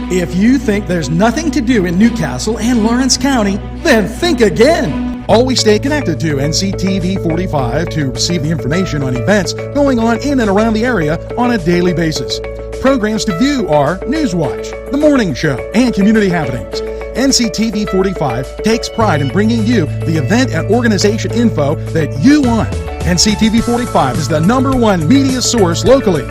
If you think there's nothing to do in Newcastle and Lawrence County, then think again. Always stay connected to NCTV45 to receive the information on events going on in and around the area on a daily basis. Programs to view are NewsWatch, The Morning Show, and Community Happenings. NCTV45 takes pride in bringing you the event and organization info that you want. NCTV45 is the #1 media source locally.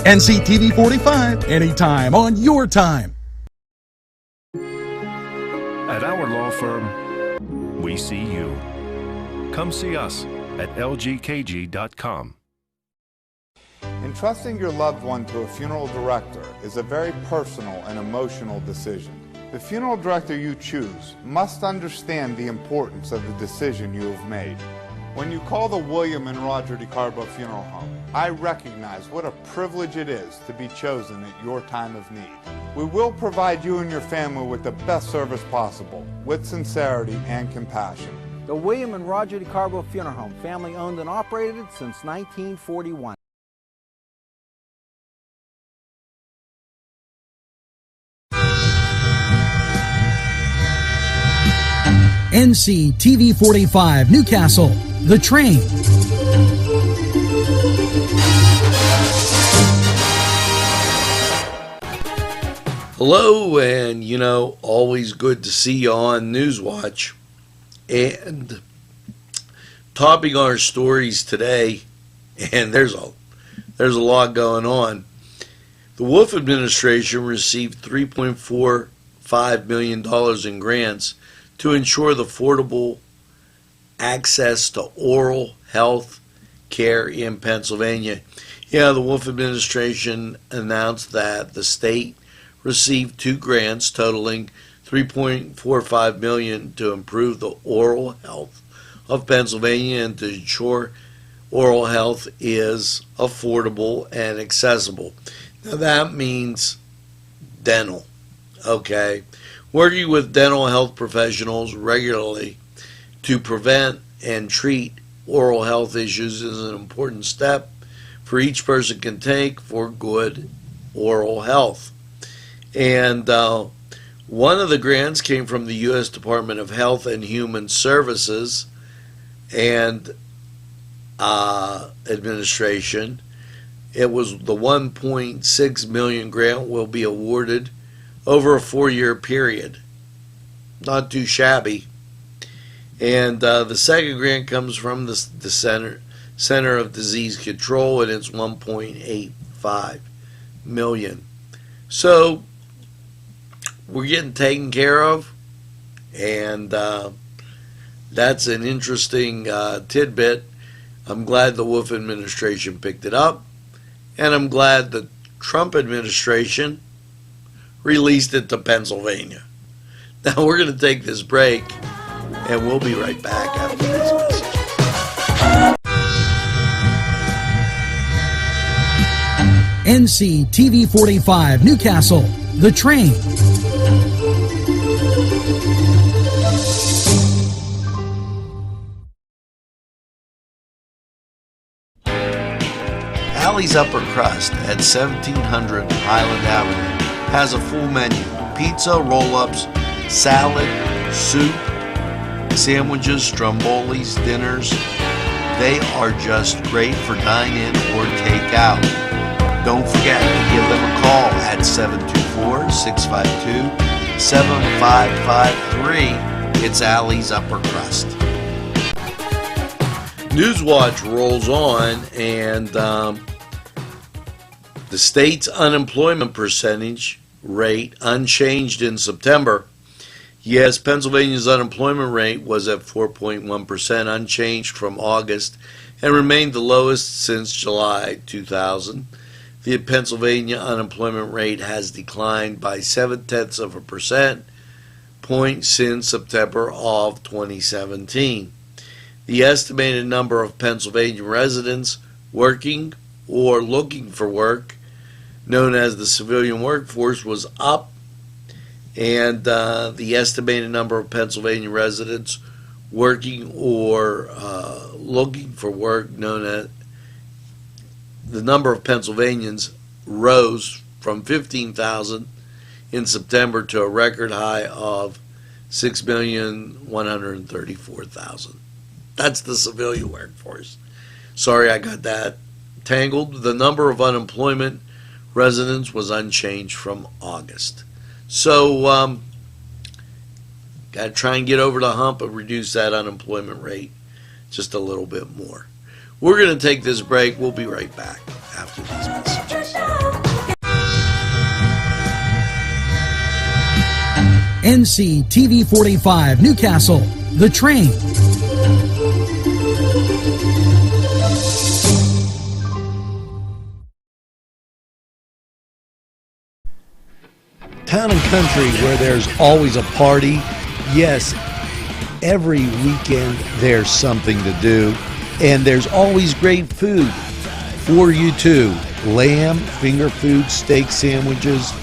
NCTV45, anytime on your time. At our law firm, we see you. Come see us at lgkg.com. Entrusting your loved one to a funeral director is a very personal and emotional decision. The funeral director you choose must understand the importance of the decision you have made. When you call the William and Roger DeCarbo Funeral Home, I recognize what a privilege it is to be chosen at your time of need. We will provide you and your family with the best service possible, with sincerity and compassion. The William and Roger DeCarbo Funeral Home, family owned and operated since 1941. NCTV45 Newcastle, The Train. Hello, and always good to see you on NewsWatch. And topping our stories today, and there's a lot going on. The Wolf administration received $3.45 million in grants to ensure the affordable access to oral health care in Pennsylvania. The Wolf administration announced that the state received 2 grants totaling $3.45 million to improve the oral health of Pennsylvania and to ensure oral health is affordable and accessible. Now that means dental, okay? Working with dental health professionals regularly to prevent and treat oral health issues is an important step for each person can take for good oral health. And one of the grants came from the U.S. Department of Health and Human Services and administration. It was the $1.6 million grant will be awarded over a 4-year period. Not too shabby. And the second grant comes from the Center of Disease Control, and it's $1.85 million. So we're getting taken care of, and that's an interesting tidbit. I'm glad the Wolf administration picked it up, and I'm glad the Trump administration released it to Pennsylvania. Now we're going to take this break, and we'll be right back after this message. NCTV45 Newcastle, The Train. Allie's Upper Crust at 1700 Highland Avenue has a full menu: pizza, roll-ups, salad, soup, sandwiches, strombolis, dinners. They are just great for dine-in or take-out. Don't forget to give them a call at 724-652-7553. It's Allie's Upper Crust. NewsWatch rolls on, and the state's unemployment percentage rate unchanged in September. Yes, Pennsylvania's unemployment rate was at 4.1%, unchanged from August, and remained the lowest since July 2000. The Pennsylvania unemployment rate has declined by 0.7% point since September of 2017. The estimated number of Pennsylvania residents working or looking for work, known as the civilian workforce, was up, and the estimated number of Pennsylvania residents working or looking for work, known as the number of Pennsylvanians, rose from 15,000 in September to a record high of 6,134,000. That's the civilian workforce. Sorry I got that tangled. The number of unemployment residents was unchanged from August. So, got to try and get over the hump and reduce that unemployment rate just a little bit more. We're going to take this break. We'll be right back after these messages. NCTV45 Newcastle, The Train. Town and country where there's always a party. Yes, every weekend there's something to do, and there's always great food for you too. Lamb, finger food, steak sandwiches,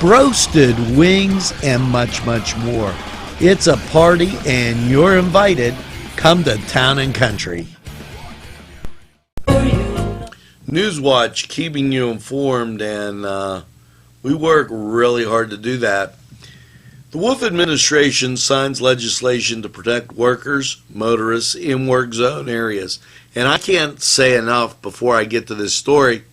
roasted wings, and much, much more. It's a party and you're invited. Come to Town and Country. NewsWatch, keeping you informed, and we work really hard to do that. The Wolf administration signs legislation to protect workers, motorists in work zone areas. And I can't say enough before I get to this story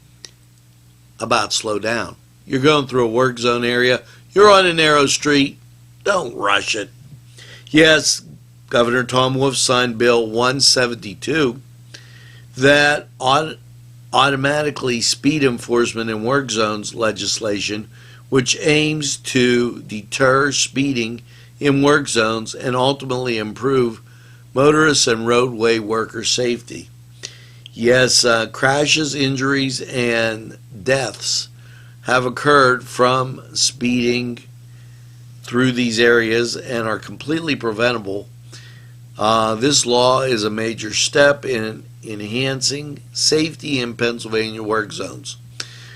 about slow down. You're going through a work zone area, you're on a narrow street, don't rush it. Yes, Governor Tom Wolf signed Bill 172 that automatically speed enforcement in work zones legislation, which aims to deter speeding in work zones and ultimately improve motorists and roadway worker safety. Yes, crashes, injuries, and deaths have occurred from speeding through these areas and are completely preventable. This law is a major step in enhancing safety in Pennsylvania work zones.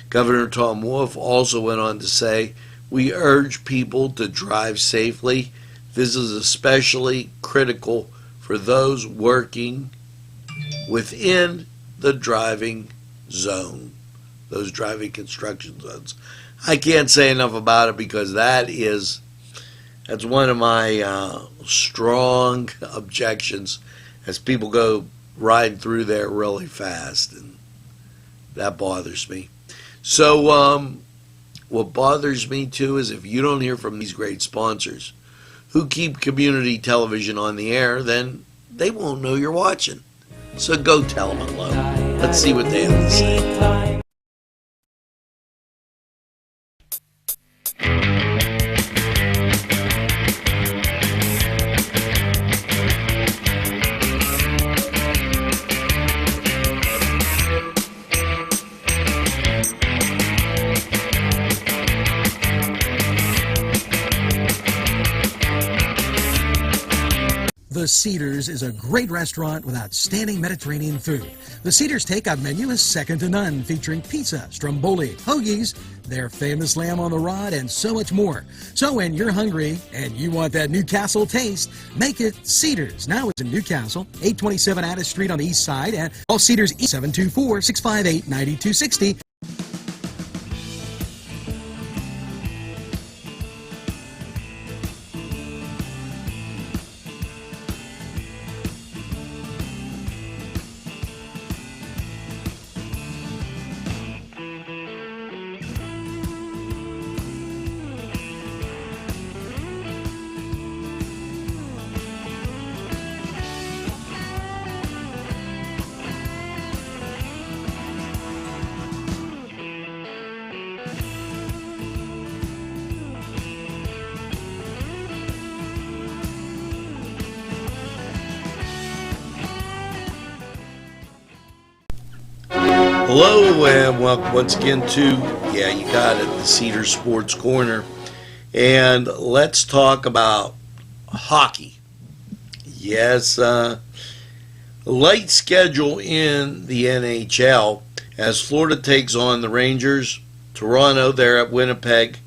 Governor Tom Wolf also went on to say, "We urge people to drive safely. This is especially critical for those working within the driving zone, those driving construction zones." I can't say enough about it because that's one of my strong objections as people go riding through there really fast, and that bothers me. So what bothers me too is if you don't hear from these great sponsors who keep community television on the air, then they won't know you're watching. So go tell them hello. Let's see what they have to say. The Cedars is a great restaurant with outstanding Mediterranean food. The Cedars takeout menu is second to none, featuring pizza, stromboli, hoagies, their famous lamb on the rod, and so much more. So when you're hungry and you want that Newcastle taste, make it Cedars. Now it's in Newcastle, 827 Addis Street on the east side, and all Cedars 724-658-9260. Hello and welcome once again to, yeah, you got it, the Cedar Sports Corner. And let's talk about hockey. Yes, light schedule in the NHL as Florida takes on the Rangers, Toronto, they're at Winnipeg,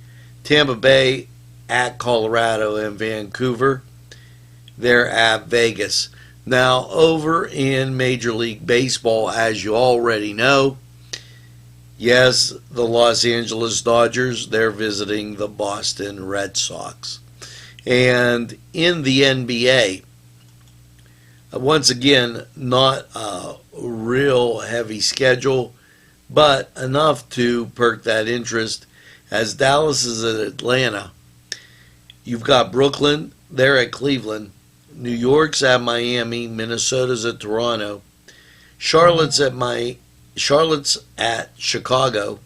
Tampa Bay at Colorado, and Vancouver, they're at Vegas. Now, over in Major League Baseball, as you already know, Yes, the Los Angeles Dodgers, they're visiting the Boston Red Sox. And in the NBA, once again, not a real heavy schedule, but enough to perk that interest. As Dallas is at Atlanta, you've got Brooklyn, they're at Cleveland, New York's at Miami, Minnesota's at Toronto, Charlotte's at Chicago,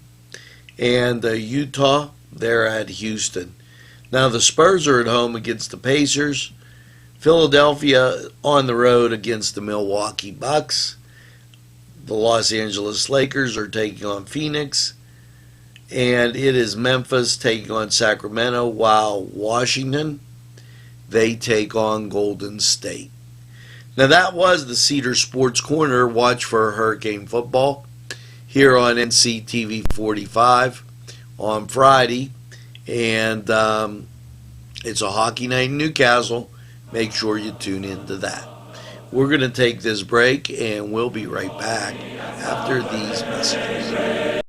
and Utah, they're at Houston. Now the Spurs are at home against the Pacers, Philadelphia on the road against the Milwaukee Bucks, the Los Angeles Lakers are taking on Phoenix, and it is Memphis taking on Sacramento, while Washington, they take on Golden State. Now that was the Cedar Sports Corner. Watch for Hurricane football here on NCTV45 on Friday. And it's a hockey night in Newcastle. Make sure you tune into that. We're going to take this break, and we'll be right back after these messages.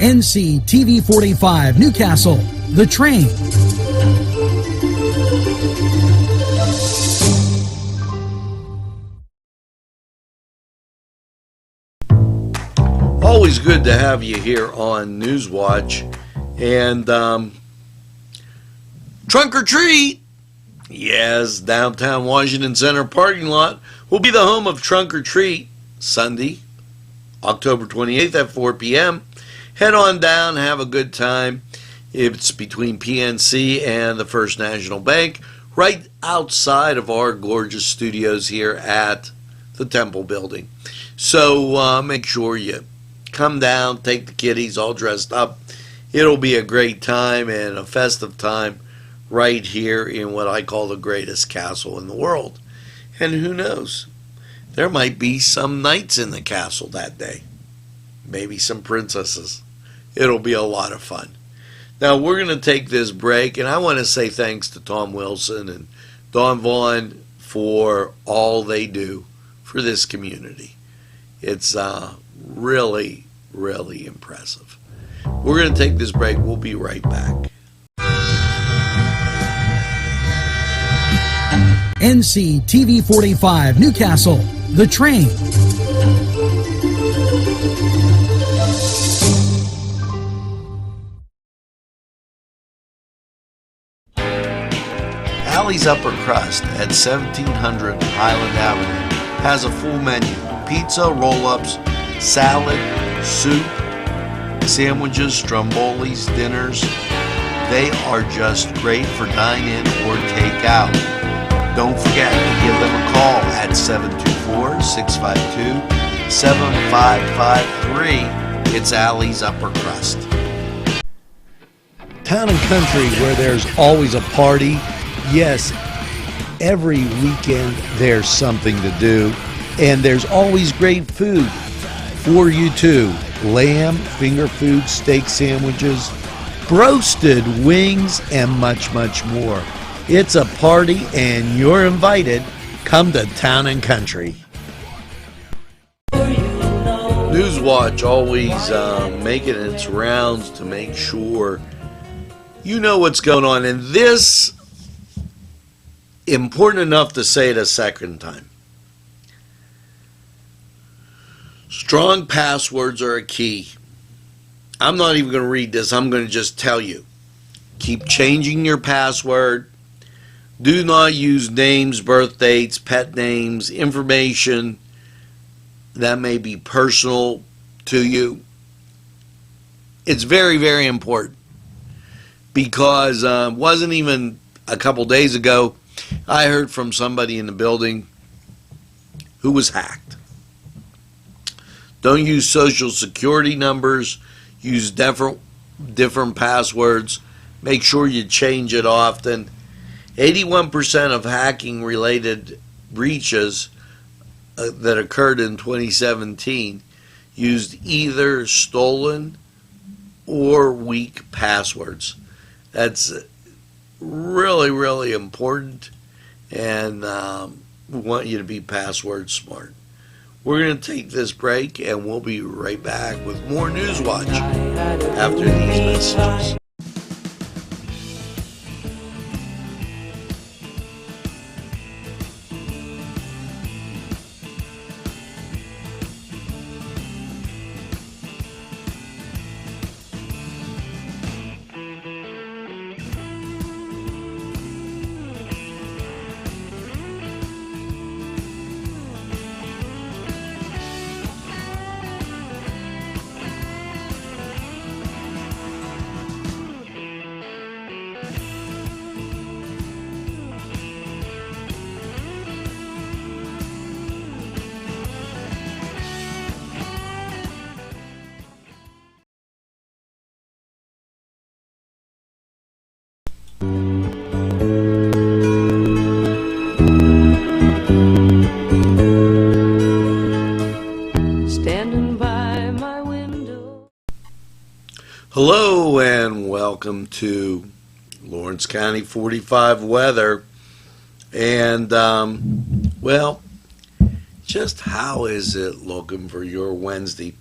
NCTV45 Newcastle, The Train. Always good to have you here on NewsWatch. And trunk or treat. Yes, downtown Washington Center parking lot will be the home of Trunk or Treat Sunday, October 28th at 4 p.m. Head on down, have a good time. It's between PNC and the First National Bank, right outside of our gorgeous studios here at the Temple Building. So make sure you come down, take the kiddies all dressed up. It'll be a great time and a festive time right here in what I call the greatest castle in the world. And who knows, there might be some knights in the castle that day. Maybe some princesses. It'll be a lot of fun. Now, we're going to take this break, and I want to say thanks to Tom Wilson and Don Vaughn for all they do for this community. It's really, really impressive. We're going to take this break. We'll be right back. NCTV45 Newcastle, The Train. Allie's Upper Crust at 1700 Highland Avenue has a full menu: pizza, roll-ups, salad, soup, sandwiches, strombolis, dinners. They are just great for dine-in or take-out. Don't forget to give them a call at 724-652-7553. It's Allie's Upper Crust. Town and country where there's always a party. Yes, every weekend there's something to do, and there's always great food for you too. Lamb, finger food, steak sandwiches, roasted wings, and much, much more. It's a party, and you're invited. Come to Town and Country. NewsWatch always making its rounds to make sure you know what's going on. And this, important enough to say it a second time. Strong passwords are a key. I'm not even going to read this. I'm going to just tell you. Keep changing your password. Do not use names, birth dates, pet names, information that may be personal to you. It's very, very important because it wasn't even a couple days ago I heard from somebody in the building who was hacked. Don't use social security numbers. Use different passwords. Make sure you change it often. 81% of hacking-related breaches that occurred in 2017 used either stolen or weak passwords. That's really, really important, and we want you to be password smart. We're going to take this break, and we'll be right back with more NewsWatch after these messages. Hello and welcome to Lawrence County 45 weather. And, well, just how is it looking for your Wednesday?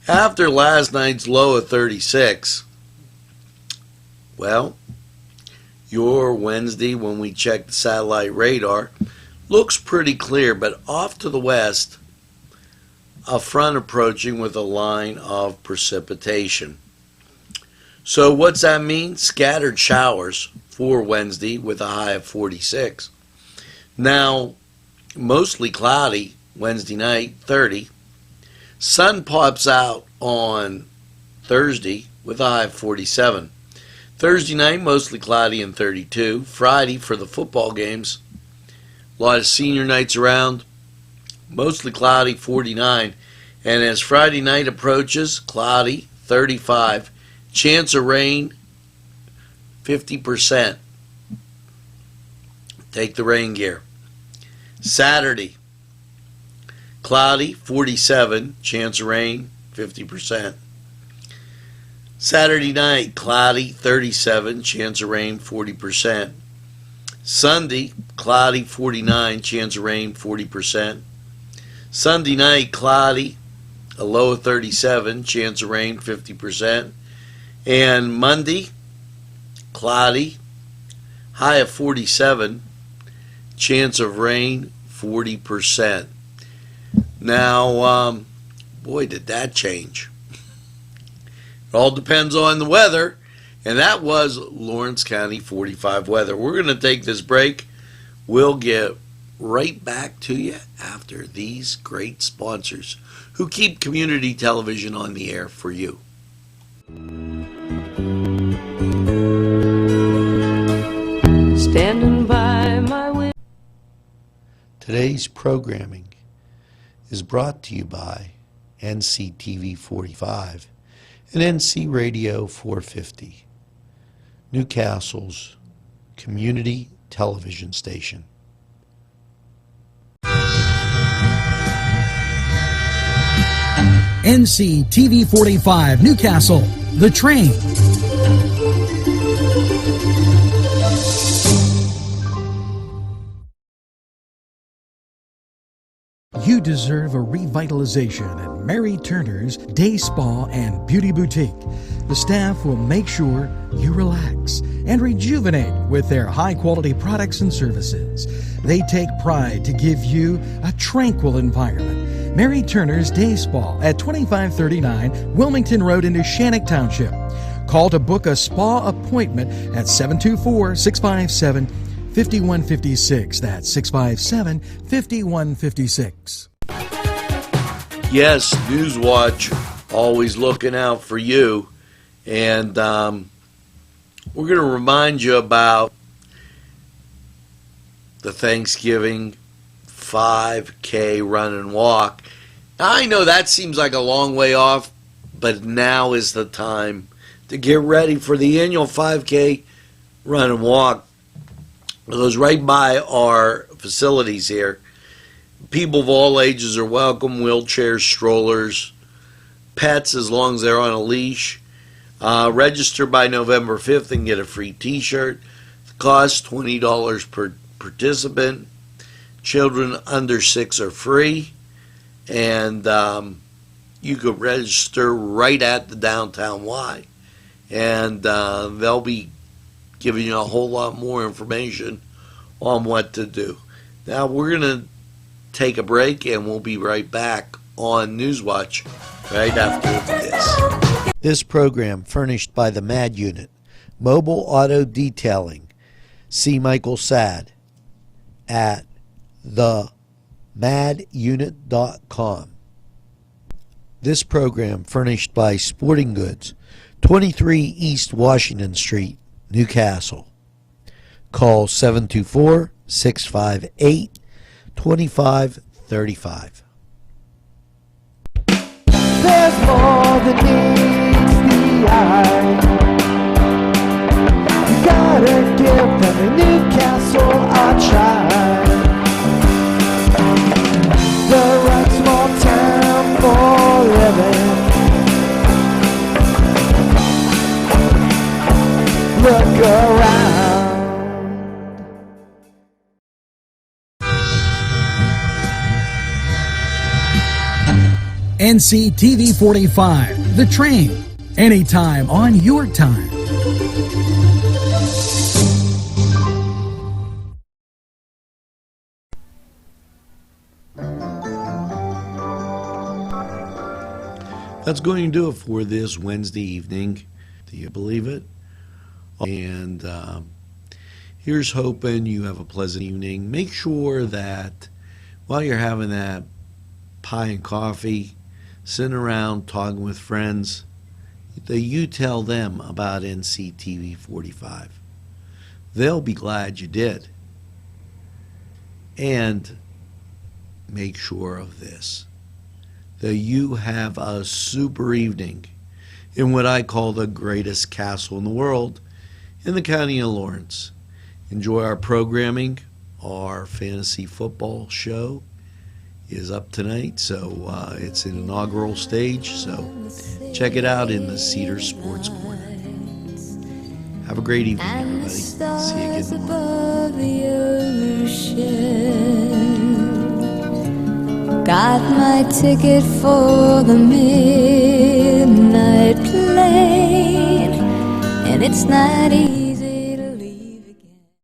After last night's low of 36, well, your Wednesday, when we check the satellite radar, looks pretty clear, but off to the west, a front approaching with a line of precipitation. So what's that mean? Scattered showers for Wednesday with a high of 46. Now, mostly cloudy Wednesday night, 30. Sun pops out on Thursday with a high of 47. Thursday night, mostly cloudy and 32. Friday for the football games. A lot of senior nights around. Mostly cloudy, 49. And as Friday night approaches, cloudy, 35. Chance of rain, 50%. Take the rain gear. Saturday, cloudy, 47. Chance of rain, 50%. Saturday night, cloudy, 37. Chance of rain, 40%. Sunday, cloudy, 49. Chance of rain, 40%. Sunday night, cloudy, a low of 37. Chance of rain, 50%. And Monday, cloudy, high of 47, chance of rain, 40%. Now, boy, did that change. It all depends on the weather, and that was Lawrence County 45 weather. We're going to take this break. We'll get right back to you after these great sponsors who keep community television on the air for you. Standing by my window. Today's programming is brought to you by NCTV45 and NC Radio 450, Newcastle's community television station. NCTV45 Newcastle, The Train. You deserve a revitalization at Mary Turner's Day Spa and Beauty Boutique. The staff will make sure you relax and rejuvenate with their high-quality products and services. They take pride to give you a tranquil environment. Mary Turner's Day Spa at 2539 Wilmington Road in Shannock Township. Call to book a spa appointment at 724-657-5156. That's 657-5156. Yes, NewsWatch always looking out for you. And we're going to remind you about the Thanksgiving 5K run and walk. Now, I know that seems like a long way off, but now is the time to get ready for the annual 5K run and walk. It goes right by our facilities here. People of all ages are welcome, wheelchairs, strollers, pets as long as they're on a leash. Register by November 5th and get a free t-shirt. The cost $20 per participant. Children under 6 are free. And you could register right at the downtown Y. And they'll be giving you a whole lot more information on what to do. Now we're going to take a break and we'll be right back on NewsWatch right after this. This program furnished by the MAD Unit, Mobile Auto Detailing. See Michael Sad at themadunit.com. This program furnished by Sporting Goods, 23 East Washington Street, Newcastle. Call 724-658-2535. There's more than meets the eye. You gotta give them a Newcastle a try. The right small town for living. Look around. NCTV45, The Train, anytime on your time. That's going to do it for this Wednesday evening. Do you believe it? And here's hoping you have a pleasant evening. Make sure that while you're having that pie and coffee, sitting around talking with friends, that you tell them about NCTV45. They'll be glad you did. And make sure of this, that you have a super evening in what I call the greatest castle in the world, in the county of Lawrence. Enjoy our programming. Our fantasy football show is up tonight, so it's an inaugural stage, so check it out in the Cedar Sports Corner. Have a great evening, everybody. See you again tomorrow. Got my ticket for the midnight plane, and it's not easy.